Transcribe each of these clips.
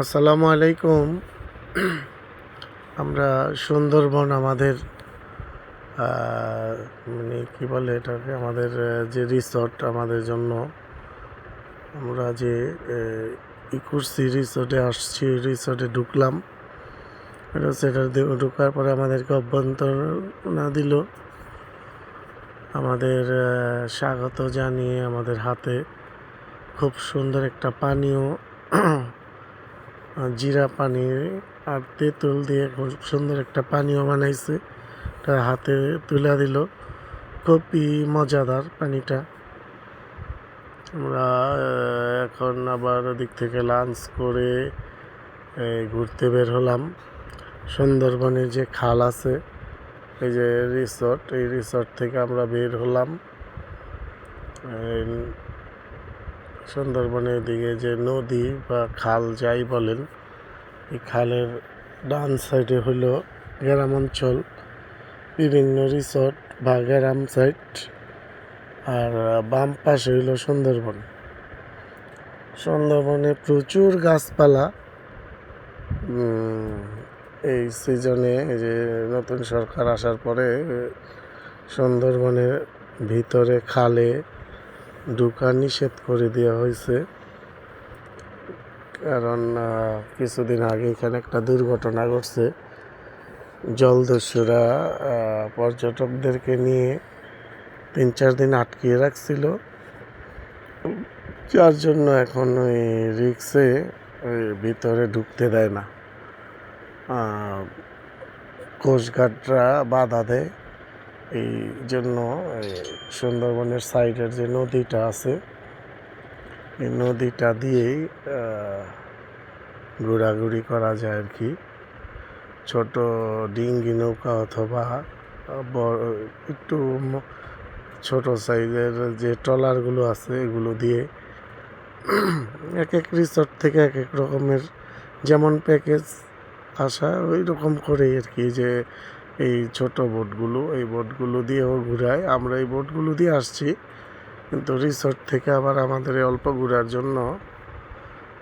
আসসালামু আলাইকুম। আমরা সুন্দরবন আমাদের মানে কি বলে এটাকে আমাদের যে রিসর্ট আমাদের জন্য আমরা যে ই করছি রিসর্টে আসছি, রিসর্টে ঢুকলাম। সেটা ঢুকার পরে আমাদেরকে অভ্যন্তরণা দিল, আমাদের স্বাগত জানিয়ে আমাদের হাতে খুব সুন্দর একটা পানীয় জিরা পানি আর তেঁতুল দিয়ে খুব সুন্দর একটা পানীয় বানাইছে, তার হাতে তুলে দিল। খুবই মজাদার পানিটা। আমরা এখন আবার ওদিক থেকে লাঞ্চ করে ঘুরতে বের হলাম। সুন্দরবনের যে খাল আছে, এই যে রিসর্ট, এই রিসর্ট থেকে আমরা বের হলাম। সুন্দরবনের দিকে যে নদী বা খাল যাই বলেন, এই খালের ডান সাইডে হলো গ্রাম অঞ্চল, বিভিন্ন রিসর্ট বা গ্রাম সাইড, আর বাম পাশে হইল সুন্দরবন। সুন্দরবনে প্রচুর গাছপালা। এই সিজনে যে নতুন সরকার আসার পরে সুন্দরবনের ভিতরে খালে ঢুকা নিষেধ করে দেওয়া হয়েছে, কারণ কিছুদিন আগে এখানে একটা দুর্ঘটনা ঘটছে। জলদস্যুরা পর্যটকদেরকে নিয়ে 3-4 দিন আটকিয়ে রাখছিল, যার জন্য এখন ওই রিক্সে ভিতরে ঢুকতে দেয় না। কোস্টগার্ডরা বাধা দেয়। এই জন্য সুন্দরবনের সাইডের যে নদীটা আছে, এই নদীটা দিয়েই ঘোরাঘুরি করা যায় আর কি। ছোট ডিঙ্গি নৌকা অথবা একটু ছোট সাইজের যে ট্রলারগুলো আছে, এগুলো দিয়ে এক এক রিসর্ট থেকে এক এক রকমের যেমন প্যাকেজ আসা, ওই রকম করেই আর কি। যে এই ছোট বোটগুলো, এই বোটগুলো দিয়েও ঘুরায়। আমরা এই বোটগুলো দিয়ে আসছি, কিন্তু রিসর্ট থেকে আবার আমাদের অল্প ঘোরার জন্য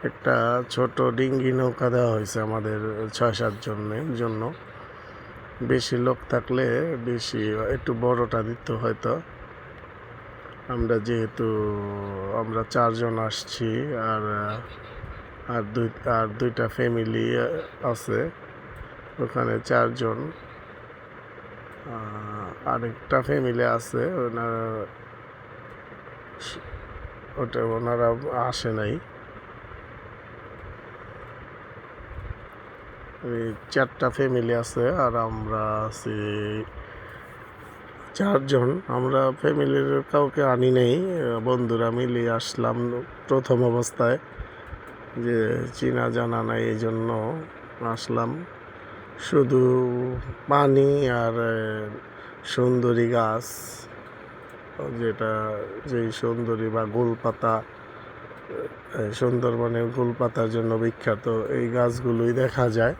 একটা ছোট ডিঙ্গি নৌকা দেওয়া হয়েছে আমাদের 6-7 জনের জন্য। বেশি লোক থাকলে বেশি একটু বড়টা দিতে হয়তো। আমরা যেহেতু আমরা 4 জন আসছি, আর দুইটা ফ্যামিলি আছে, ওখানে 4 জন। আরেকটা ফ্যামিলি আছে, ওনারা আসে নাই। 4টা ফ্যামিলি আছে, আর আমরা আছি 4 জন। আমরা ফ্যামিলির কাউকে আনি নাই, বন্ধুরা মিলিয়ে আসলাম প্রথম অবস্থায়, যে চেনা জানা নাই, এই জন্য আসলাম। শুধু পানি আর সুন্দরী গাছ, যেই সুন্দরী বা গোলপাতা, সুন্দরবনের গোলপাতার জন্য বিখ্যাত, এই গাছগুলোই দেখা যায়।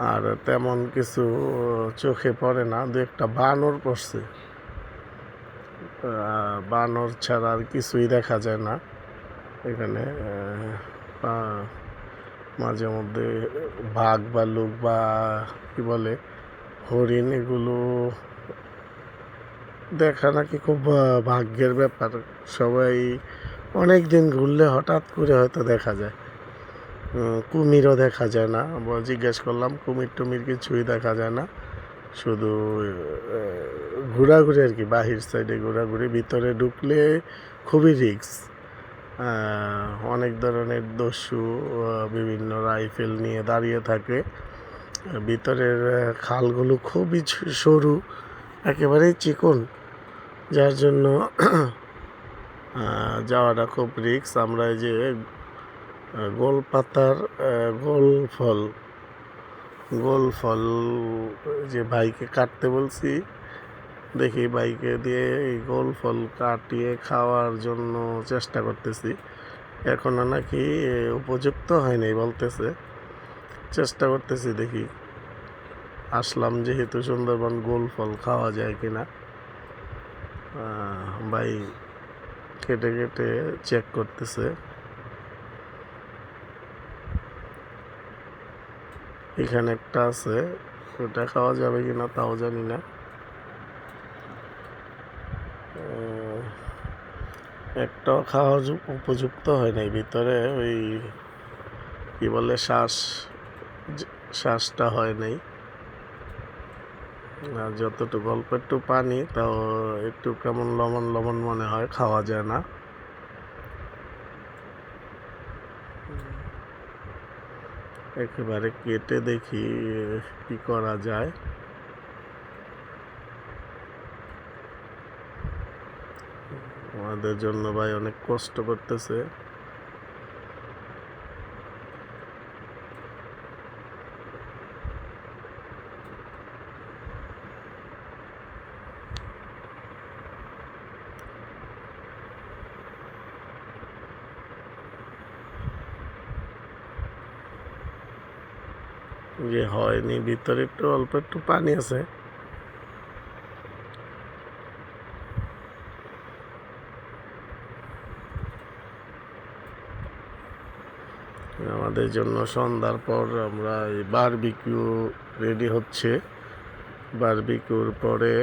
আর তেমন কিছু চোখে পড়ে না। 2-একটা বানর পড়ছে, বানর ছাড়া আর কিছুই দেখা যায় না এখানে। মাঝে মধ্যে বাঘ ভাল্লুক বা কি বলে হরিণ, এগুলো দেখা নাকি খুব ভাগ্যের ব্যাপার। সবাই অনেক দিন ঘুরলে হঠাৎ করে হয়তো দেখা যায়। কুমিরও দেখা যায় না। জিজ্ঞেস করলাম, কুমির টুমির কিছুই দেখা যায় না, শুধু ঘোরাঘুরি আর কি, বাহির সাইডে ঘোরাঘুরি। ভিতরে ঢুকলে খুবই রিস্ক। অনেক ধরনের দস্যু বিভিন্ন রাইফেল নিয়ে দাঁড়িয়ে থাকে। ভিতরের খালগুলো খুবই সরু, একেবারেই চিকন, যার জন্য যাওয়াটা খুব রিস্ক। আমরা এই যে গোলপাতার গোল ফল যে ভাইকে কাটতে বলছি, দেখি বাইকে দিয়ে এই গোল ফল কাটিয়ে খাওয়ার জন্য চেষ্টা করতেছি। এখনো নাকি উপযুক্ত হয়নি বলতেছে, চেষ্টা করতেছি, দেখি। আসলাম যেহেতু সুন্দরবন, গোল ফল খাওয়া যায় কিনা। ভাই কেটে কেটে চেক করতেছে। এখানে একটা আছে, ওটা খাওয়া যাবে কিনা তাও জানি না। একটাও খাওয়া উপযুক্ত হয় নাই, ভিতরে ওই কি বলে শ্বাসটা হয় নাই। আর যতটুকু অল্প একটু পানি, তাও একটু কেমন লবণ লবণ মনে হয়, খাওয়া যায় না। একেবারে কেটে দেখি কি করা যায়। আমাদের জন্য ভাই অনেক কষ্ট করতেছে। যে হয়নি, ভিতরে একটু অল্প একটু পানি আছে। আমাদের জন্য সন্ধ্যার পর আমরা এই বারবিকিউ রেডি হচ্ছে। বারবিকিউর পরে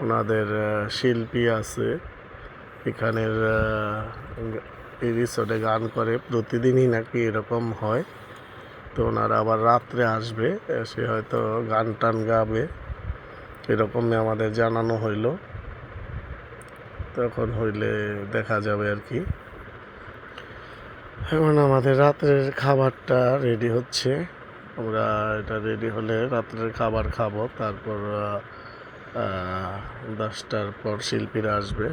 ওনাদের শিল্পী আছে এখানের, এই রিসোর্টে গান করে প্রতিদিনই নাকি এরকম হয়। তো ওনারা আবার রাত্রে আসবে, সে হয়তো গান টান গাবে, এরকমই আমাদের জানানো হইল। তখন হইলে দেখা যাবে আর কি। এখন আমাদের রাত্রের খাবারটা রেডি হচ্ছে। আমরা এটা রেডি হলে রাত্রের খাবার খাবো, তারপর 10টার পর শিল্পীরা আসবে।